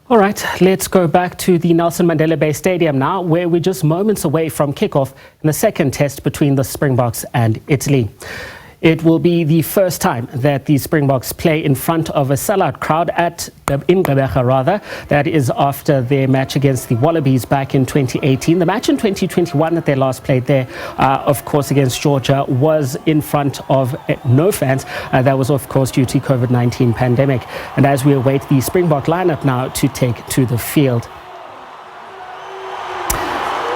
All right, let's go back to the Nelson Mandela Bay Stadium now, where we're just moments away from kickoff in the second test between the Springboks and Italy. It will be the first time that the Springboks play in front of a sellout crowd in Gqeberha. That is after their match against the Wallabies back in 2018. The match in 2021 that they last played there, of course, against Georgia, was in front of no fans. That was, of course, due to COVID-19 pandemic. And as we await the Springbok lineup now to take to the field.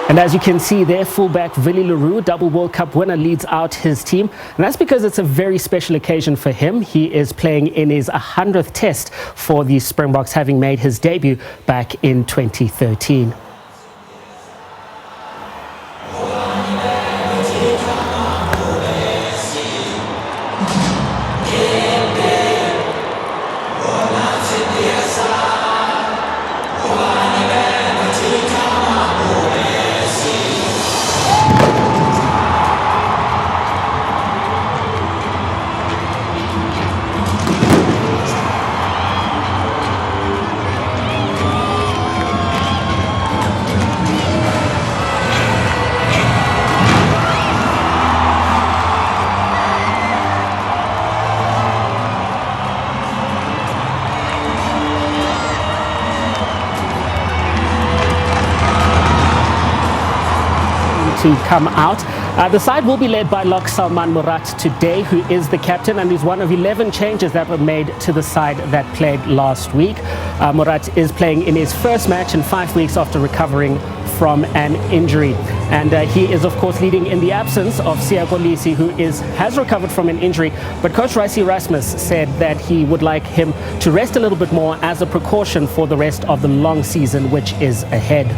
And as you can see there, fullback Willie Leroux, double World Cup winner, leads out his team. And that's because it's a very special occasion for him. He is playing in his 100th test for the Springboks, having made his debut back in 2013. To come out. The side will be led by lock Salman Murat today, who is the captain and is one of 11 changes that were made to the side that played last week. Murat is playing in his first match in 5 weeks after recovering from an injury. And he is, of course, leading in the absence of Siya Kolisi, who has recovered from an injury. But Coach Ricey Erasmus said that he would like him to rest a little bit more as a precaution for the rest of the long season, which is ahead.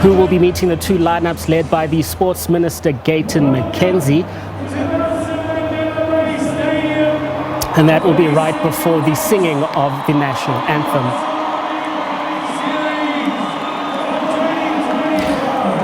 Who will be meeting the two lineups led by the Sports Minister Gayton McKenzie. And that will be right before the singing of the national anthem.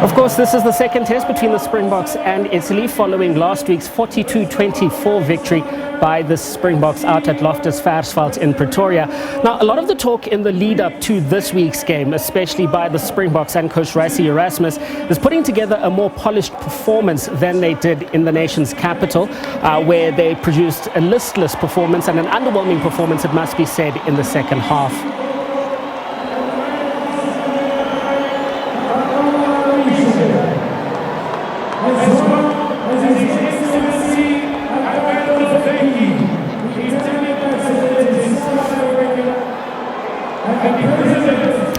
Of course, this is the second test between the Springboks and Italy following last week's 42-24 victory by the Springboks out at Loftus Versfeld in Pretoria. Now, a lot of the talk in the lead up to this week's game, especially by the Springboks and Coach Ricey Erasmus, is putting together a more polished performance than they did in the nation's capital, where they produced a listless performance and an underwhelming performance, it must be said, in the second half.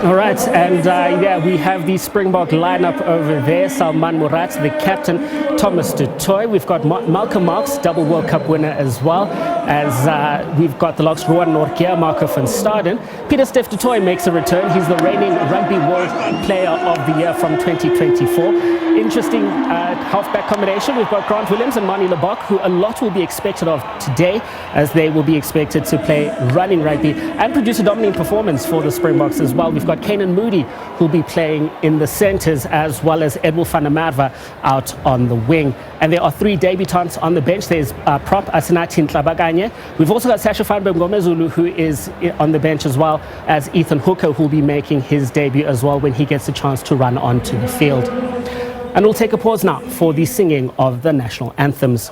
All right, and yeah, we have the Springbok lineup over there. Salman Murat, the captain, Thomas du Toit. We've got Malcolm Marx, double World Cup winner as well, as we've got the locks Rowan Nortje, Marco van Staden. Pieter-Steph du Toit makes a return. He's the reigning Rugby World Player of the Year from 2024. Interesting halfback combination. We've got Grant Williams and Manie Libbok, who a lot will be expected of today, as they will be expected to play running rugby and produce a dominant performance for the Springboks as well. We've got Kanan Moody, who'll be playing in the centres, as well as Edwin van der Merwe out on the wing. And there are three debutants on the bench. There's prop Asinathi Ntlabakanye. We've also got Sasha Fanbe Mngomezulu, who is on the bench, as well as Ethan Hooker, who'll be making his debut as well when he gets a chance to run onto the field. And we'll take a pause now for the singing of the national anthems.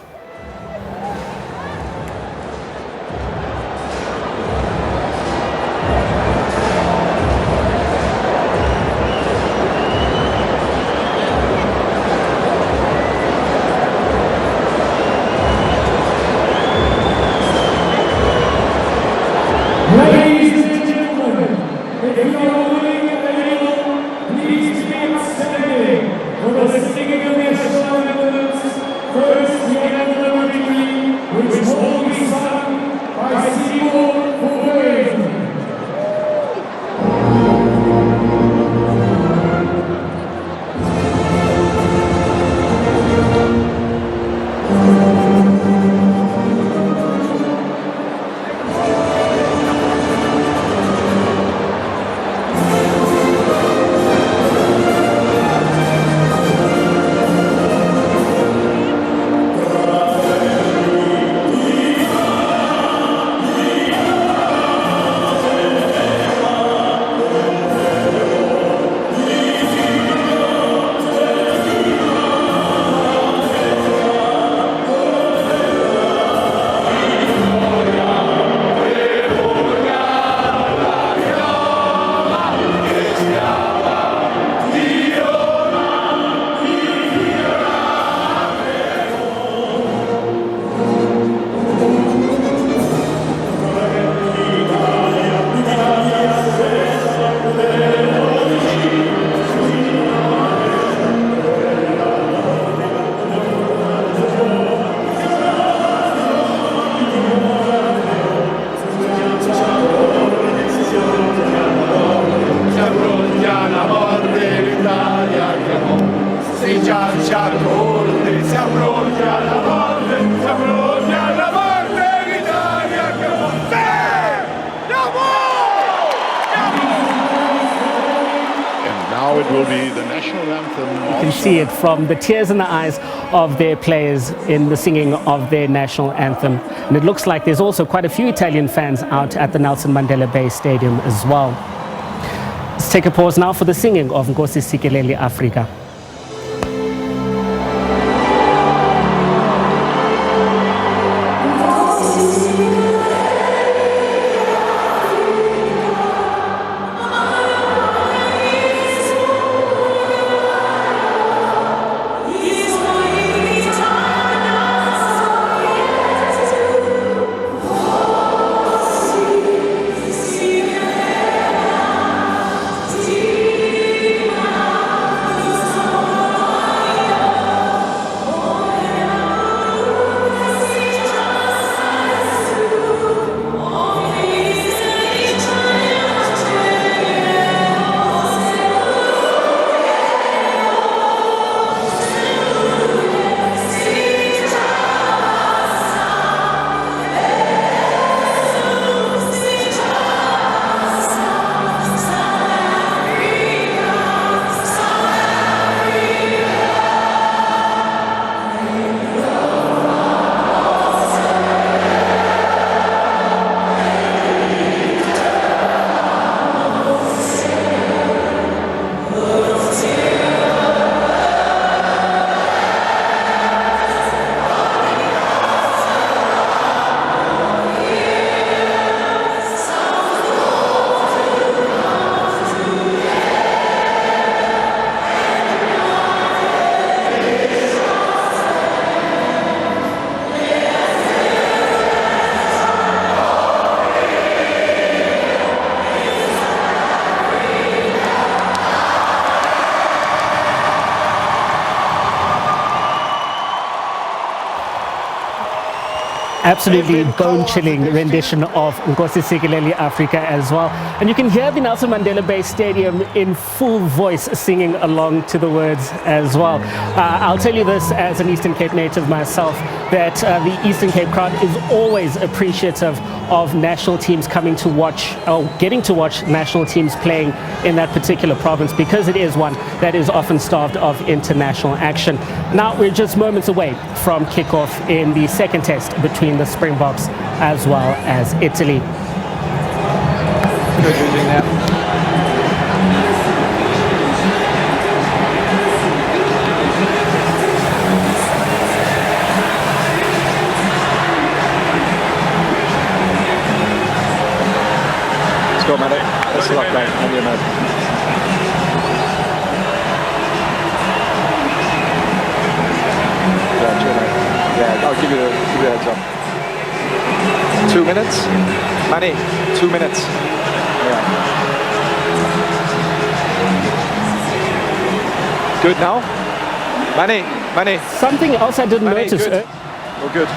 Ladies and gentlemen, if you are willing and able, please be standing for the singing of national anthems. First, we have now it will be the national anthem. You can see it from the tears in the eyes of their players in the singing of their national anthem. And it looks like there's also quite a few Italian fans out at the Nelson Mandela Bay Stadium as well. Let's take a pause now for the singing of Nkosi Sikelel' Afrika. Absolutely bone-chilling rendition of Nkosi Sikelel' Afrika as well. And you can hear the Nelson Mandela Bay Stadium in full voice singing along to the words as well. I'll tell you this as an Eastern Cape native myself, that the Eastern Cape crowd is always appreciative of national teams coming to watch, or getting to watch national teams playing in that particular province, because it is one that is often starved of international action. Now we're just moments away from kickoff in the second test between the Springboks as well as Italy. Good using that. Let's go, Matty. Let's lock down on your mate. Yeah, chill, mate. Yeah, I'll give you the heads up. 2 minutes? Manny, 2 minutes. Yeah. Good now? Manny. Something else I didn't Manny, notice. good. We're good.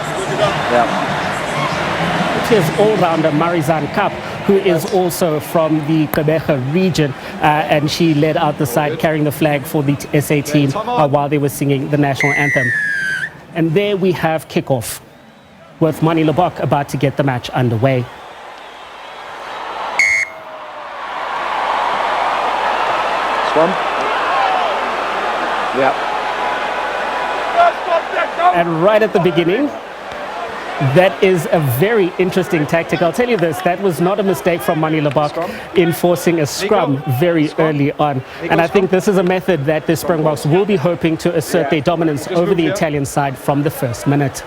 Yeah. Here's all-rounder Marizanne Kapp, who is also from the Gqeberha region, and she led out the side carrying the flag for the SA team while they were singing the national anthem. And there we have kickoff, with Mani Lebok about to get the match underway. Swam. Yeah. And right at the beginning, that is a very interesting tactic. I'll tell you this, that was not a mistake from Mani Lebok in forcing a scrum very early on. And I think this is a method that the Springboks will be hoping to assert their dominance over the Italian side from the first minute.